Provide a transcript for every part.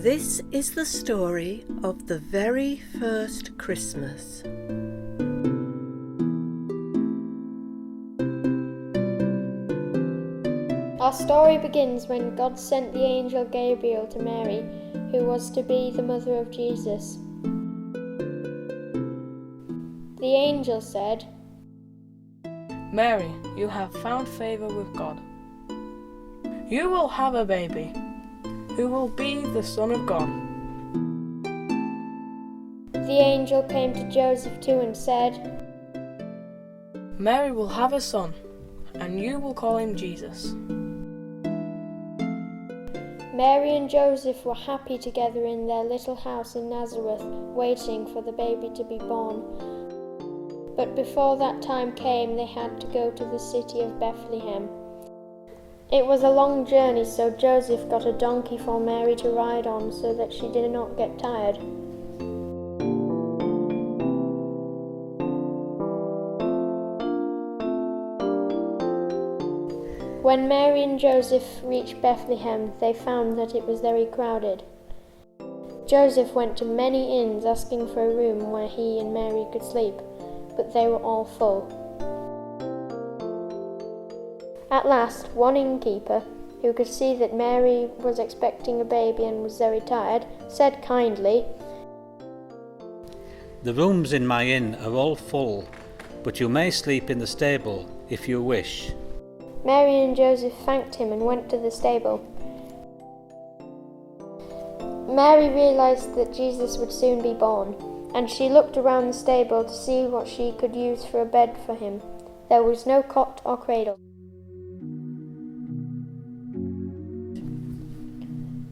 This is the story of the very first Christmas. Our story begins when God sent the angel Gabriel to Mary, who was to be the mother of Jesus. The angel said, "Mary, you have found favor with God. You will have a baby, who will be the Son of God." The angel came to Joseph too and said, "Mary will have a son, and you will call him Jesus." Mary and Joseph were happy together in their little house in Nazareth, waiting for the baby to be born. But before that time came, they had to go to the city of Bethlehem. It was a long journey, so Joseph got a donkey for Mary to ride on so that she did not get tired. When Mary and Joseph reached Bethlehem, they found that it was very crowded. Joseph went to many inns asking for a room where he and Mary could sleep, but they were all full. At last, one innkeeper, who could see that Mary was expecting a baby and was very tired, said kindly, "The rooms in my inn are all full, but you may sleep in the stable if you wish." Mary and Joseph thanked him and went to the stable. Mary realized that Jesus would soon be born, and she looked around the stable to see what she could use for a bed for him. There was no cot or cradle.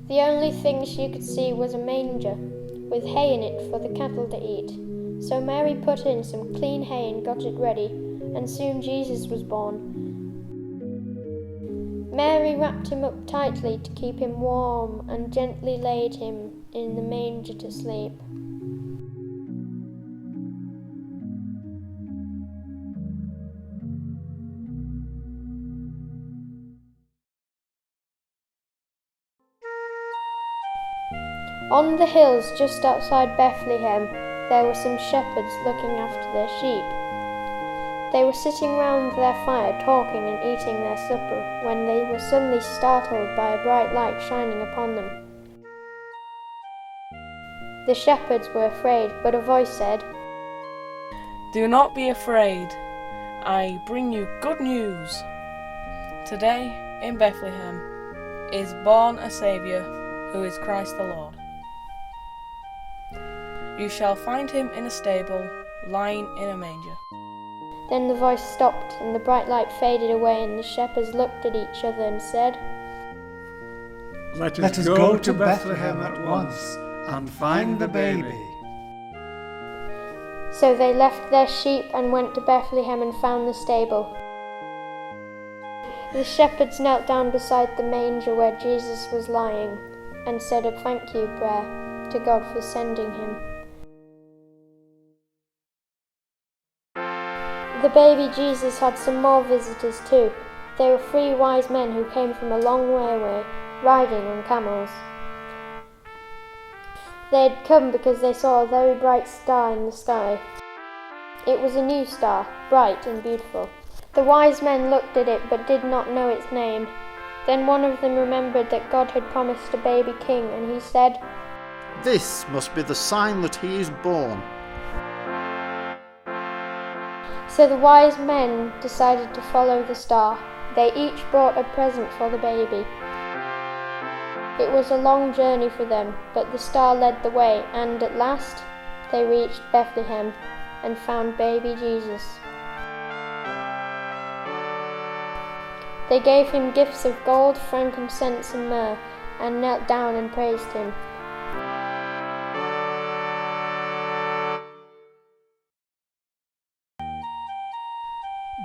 The only thing she could see was a manger, with hay in it for the cattle to eat. So Mary put in some clean hay and got it ready, and soon Jesus was born. Mary wrapped him up tightly to keep him warm and gently laid him in the manger to sleep. On the hills just outside Bethlehem, there were some shepherds looking after their sheep. They were sitting round their fire talking and eating their supper when they were suddenly startled by a bright light shining upon them. The shepherds were afraid, but a voice said, "Do not be afraid. I bring you good news. Today in Bethlehem is born a Saviour who is Christ the Lord. You shall find him in a stable, lying in a manger." Then the voice stopped and the bright light faded away, and the shepherds looked at each other and said, Let us go to Bethlehem at once and find the baby. So they left their sheep and went to Bethlehem and found the stable. The shepherds knelt down beside the manger where Jesus was lying and said a thank you prayer to God for sending him. The baby Jesus had some more visitors too. They were 3 wise men who came from a long way away, riding on camels. They had come because they saw a very bright star in the sky. It was a new star, bright and beautiful. The wise men looked at it but did not know its name. Then one of them remembered that God had promised a baby king, and he said, "This must be the sign that he is born." So the wise men decided to follow the star. They each brought a present for the baby. It was a long journey for them, but the star led the way, and at last they reached Bethlehem and found baby Jesus. They gave him gifts of gold, frankincense and myrrh, and knelt down and praised him.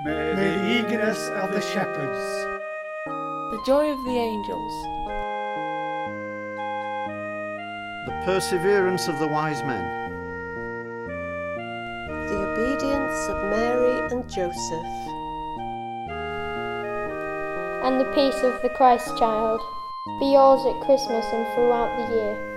May the eagerness of the shepherds, The joy of the angels, The perseverance of the wise men, The obedience of Mary and Joseph, and the peace of the Christ child be yours at Christmas and throughout the year.